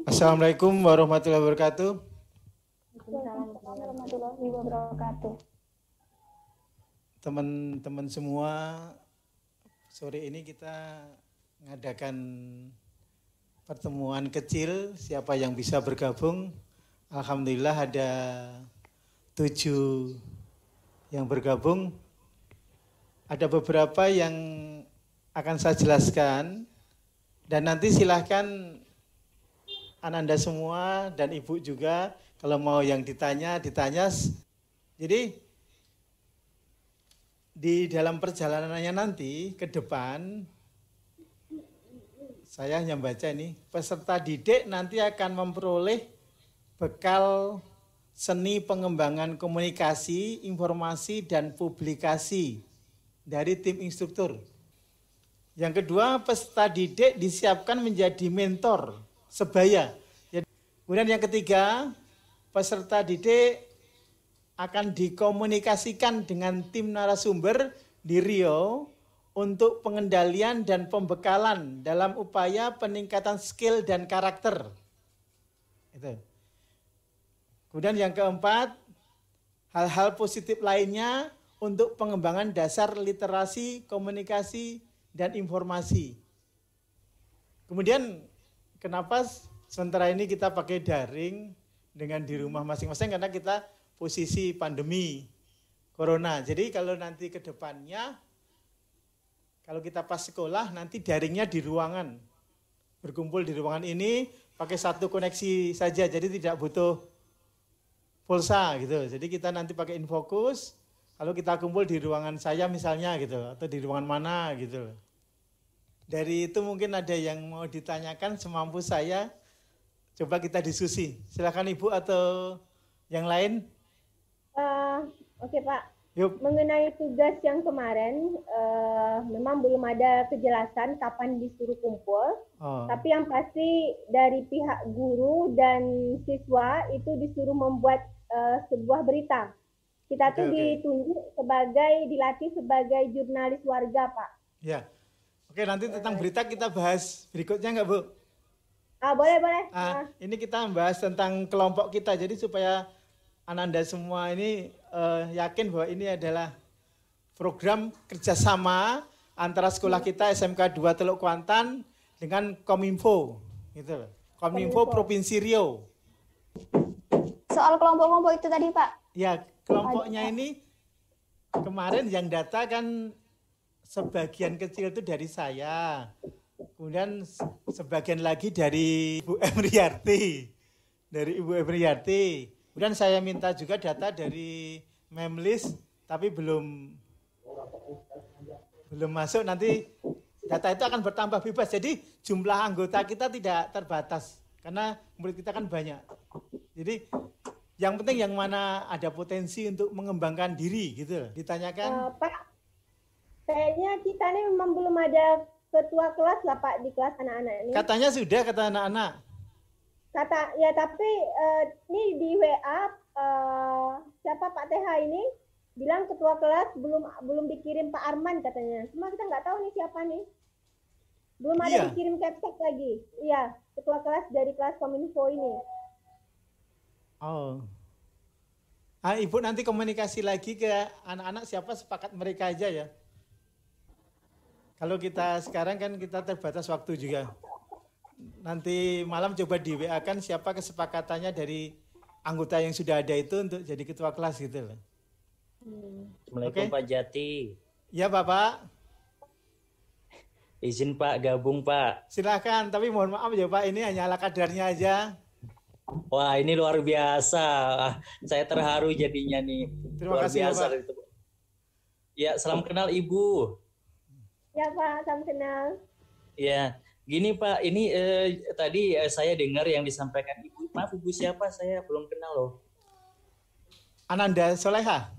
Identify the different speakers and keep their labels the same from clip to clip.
Speaker 1: Assalamualaikum warahmatullahi wabarakatuh.
Speaker 2: Waalaikumsalam warahmatullahi wabarakatuh.
Speaker 1: Teman-teman semua, sore ini kita mengadakan pertemuan kecil. Siapa yang bisa bergabung? Alhamdulillah ada 7 yang bergabung. Ada beberapa yang akan saya jelaskan. Dan nanti silahkan Ananda semua dan Ibu juga, kalau mau yang ditanya. Jadi di dalam perjalanannya nanti ke depan, saya hanya baca ini, peserta didik nanti akan memperoleh bekal seni pengembangan komunikasi, informasi, dan publikasi dari tim instruktur. Yang kedua, peserta didik disiapkan menjadi mentor sebaya. Kemudian yang ketiga, peserta didik akan dikomunikasikan dengan tim narasumber di Rio untuk pengendalian dan pembekalan dalam upaya peningkatan skill dan karakter. Itu. Kemudian yang keempat, hal-hal positif lainnya untuk pengembangan dasar literasi, komunikasi, dan informasi. Kemudian kenapa sementara ini kita pakai daring dengan di rumah masing-masing, karena kita posisi pandemi corona. Jadi kalau nanti ke depannya, kalau kita pas sekolah, nanti daringnya di ruangan. Berkumpul di ruangan ini pakai satu koneksi saja, jadi tidak butuh pulsa gitu. Jadi kita nanti pakai Infocus, kalau kita kumpul di ruangan saya misalnya gitu, atau di ruangan mana gitu. Dari itu mungkin ada yang mau ditanyakan semampu saya, coba kita diskusi. Silakan Ibu atau yang lain.
Speaker 2: Oke Pak,
Speaker 1: Yuk.
Speaker 2: mengenai tugas yang kemarin, memang belum ada kejelasan kapan disuruh kumpul, tapi yang pasti dari pihak guru dan siswa itu disuruh membuat sebuah berita. Kita tuh ditunjuk dilatih sebagai jurnalis warga Pak.
Speaker 1: Ya. Oke, nanti tentang berita kita bahas berikutnya enggak, Bu?
Speaker 2: Boleh.
Speaker 1: Ini kita membahas tentang kelompok kita, jadi supaya Ananda semua ini yakin bahwa ini adalah program kerjasama antara sekolah kita SMK 2 Teluk Kuantan dengan Kominfo, gitu. Kominfo Provinsi Riau.
Speaker 2: Soal kelompok-kelompok itu tadi Pak?
Speaker 1: Ya, kelompoknya ini kemarin yang data kan sebagian kecil itu dari saya, kemudian sebagian lagi dari Ibu Emriarti, kemudian saya minta juga data dari Memlis, tapi belum masuk. Nanti data itu akan bertambah bebas, jadi jumlah anggota kita tidak terbatas, karena murid kita kan banyak. Jadi yang penting yang mana ada potensi untuk mengembangkan diri gitu. Ditanyakan.
Speaker 2: Pak, kayaknya kita ini memang belum ada ketua kelas lah Pak di kelas anak-anak ini.
Speaker 1: Katanya sudah, kata anak-anak.
Speaker 2: Tapi ini di WA siapa Pak TH ini bilang ketua kelas belum dikirim Pak Arman katanya. Cuma kita nggak tahu nih siapa nih. Belum ada dikirim capsek lagi. Iya, ketua kelas dari kelas Kominfo ini.
Speaker 1: Ibu nanti komunikasi lagi ke anak-anak siapa sepakat mereka aja ya. Kalau kita sekarang kan kita terbatas waktu juga. Nanti malam coba di WA kan siapa kesepakatannya dari anggota yang sudah ada itu untuk jadi ketua kelas gitu loh.
Speaker 3: Assalamualaikum Pak Jati.
Speaker 1: Ya Bapak.
Speaker 3: Izin Pak gabung Pak.
Speaker 1: Silakan, tapi mohon maaf ya Pak, ini hanya ala kadarnya aja.
Speaker 3: Wah ini luar biasa, saya terharu jadinya nih.
Speaker 1: Terima kasih
Speaker 3: biasa,
Speaker 1: Bapak.
Speaker 3: Itu. Ya salam kenal Ibu.
Speaker 2: Ya Pak, salam kenal.
Speaker 3: Ya gini Pak, ini tadi saya dengar yang disampaikan Ibu. Maaf Ibu siapa, saya belum kenal loh.
Speaker 1: Ananda Soleha.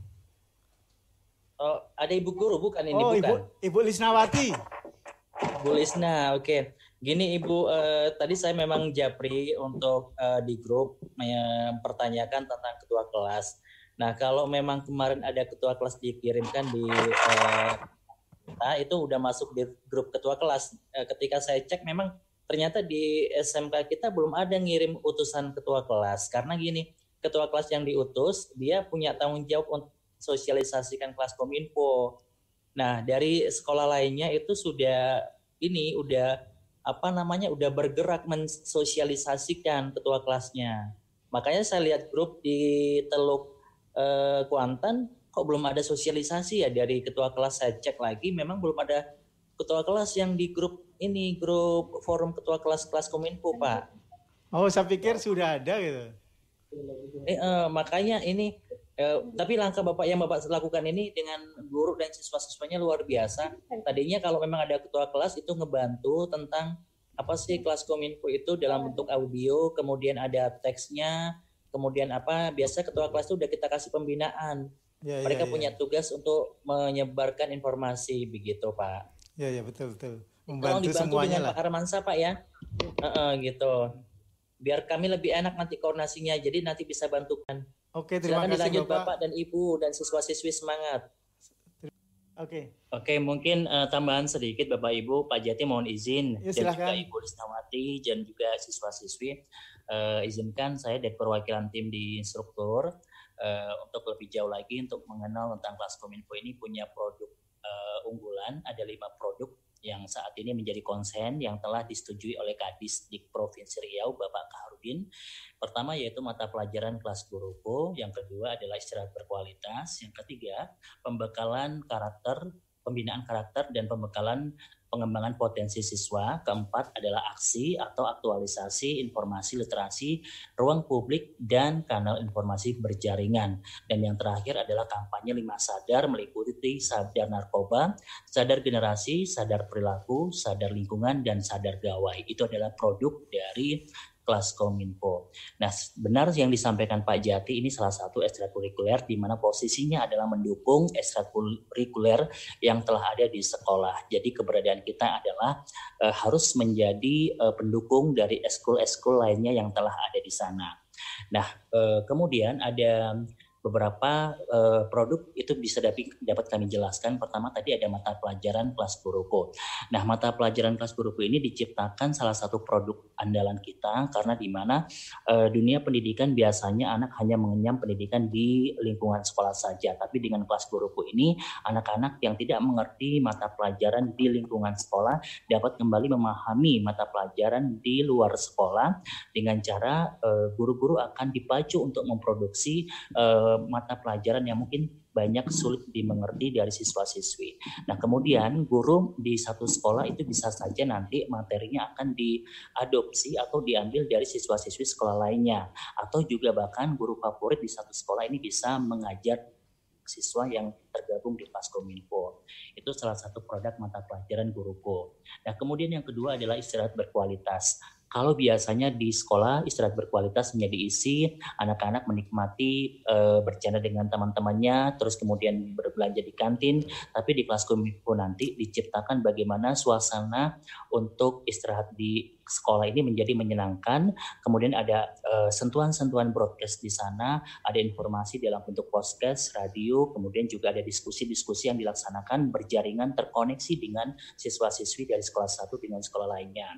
Speaker 3: Oh ada Ibu guru bukan ini bukan?
Speaker 1: Ibu Lisnawati.
Speaker 3: Bu Lisna, oke. Gini Ibu, tadi saya memang japri untuk di grup mempertanyakan tentang ketua kelas. Nah kalau memang kemarin ada ketua kelas dikirimkan di kita, itu udah masuk di grup ketua kelas. Ketika saya cek memang ternyata di SMK kita belum ada ngirim utusan ketua kelas. Karena gini, ketua kelas yang diutus, dia punya tanggung jawab untuk sosialisasikan kelas kominfo. Nah, dari sekolah lainnya itu udah bergerak mensosialisasikan ketua kelasnya. Makanya saya lihat grup di Teluk Kuantan, kok belum ada sosialisasi ya dari ketua kelas. Saya cek lagi, memang belum ada ketua kelas yang di grup forum ketua kelas kominfo, Pak.
Speaker 1: Oh, saya pikir sudah ada gitu.
Speaker 3: Makanya ini, tapi langkah yang Bapak lakukan ini dengan guru dan siswa-siswanya luar biasa. Tadinya kalau memang ada ketua kelas itu ngebantu tentang apa sih kelas kominfo itu dalam bentuk audio, kemudian ada teksnya, kemudian biasa ketua kelas itu udah kita kasih pembinaan. Mereka punya tugas untuk menyebarkan informasi begitu, Pak.
Speaker 1: Ya, betul. Membantu semuanya lah.
Speaker 3: Pak Armansa, Pak ya. Gitu. Biar kami lebih enak nanti koordinasinya. Jadi nanti bisa bantukan.
Speaker 1: Oke, terima kasih
Speaker 3: dilanjut Bapak dan Ibu dan siswa-siswi, semangat. Oke, mungkin tambahan sedikit Bapak Ibu, Pak Jati mohon izin,
Speaker 1: ya,
Speaker 3: dan juga Ibu Risnawati dan juga siswa-siswi, izinkan saya dari perwakilan tim di instruktur untuk lebih jauh lagi untuk mengenal tentang kelas kominfo ini punya produk unggulan. Ada 5 produk yang saat ini menjadi konsen yang telah disetujui oleh Kadisdik Provinsi Riau, Bapak Kaharudin. Pertama yaitu mata pelajaran kelas Guruko, yang kedua adalah istirahat berkualitas, yang ketiga pembekalan karakter, pembinaan karakter dan pembekalan pengembangan potensi siswa, keempat adalah aksi atau aktualisasi informasi literasi, ruang publik dan kanal informasi berjaringan, dan yang terakhir adalah kampanye 5 sadar meliputi sadar narkoba, sadar generasi, sadar perilaku, sadar lingkungan, dan sadar gawai. Itu adalah produk dari kelas kominfo. Nah, benar yang disampaikan Pak Jati, ini salah satu ekstrakurikuler di mana posisinya adalah mendukung ekstrakurikuler yang telah ada di sekolah. Jadi keberadaan kita adalah harus menjadi pendukung dari eskul-eskul lainnya yang telah ada di sana. Nah, kemudian ada beberapa produk itu bisa dapat kami jelaskan. Pertama tadi ada mata pelajaran kelas Guruko. Nah, mata pelajaran kelas Guruko ini diciptakan salah satu produk andalan kita karena di mana dunia pendidikan biasanya anak hanya mengenyam pendidikan di lingkungan sekolah saja. Tapi dengan kelas Guruko ini, anak-anak yang tidak mengerti mata pelajaran di lingkungan sekolah dapat kembali memahami mata pelajaran di luar sekolah dengan cara guru-guru akan dipacu untuk memproduksi mata pelajaran yang mungkin banyak sulit dimengerti dari siswa-siswi. Nah, kemudian guru di satu sekolah itu bisa saja nanti materinya akan diadopsi atau diambil dari siswa-siswi sekolah lainnya. Atau juga bahkan guru favorit di satu sekolah ini bisa mengajar siswa yang tergabung di kelas kominfo. Itu salah satu produk mata pelajaran Guruko. Nah, kemudian yang kedua adalah istirahat berkualitas. Kalau biasanya di sekolah istirahat berkualitas menjadi isi, anak-anak menikmati bercanda dengan teman-temannya, terus kemudian berbelanja di kantin, tapi di kelas kominfo nanti diciptakan bagaimana suasana untuk istirahat di sekolah ini menjadi menyenangkan. Kemudian ada sentuhan-sentuhan broadcast di sana, ada informasi dalam bentuk podcast, radio, kemudian juga ada diskusi-diskusi yang dilaksanakan berjaringan terkoneksi dengan siswa-siswi dari sekolah satu dengan sekolah lainnya.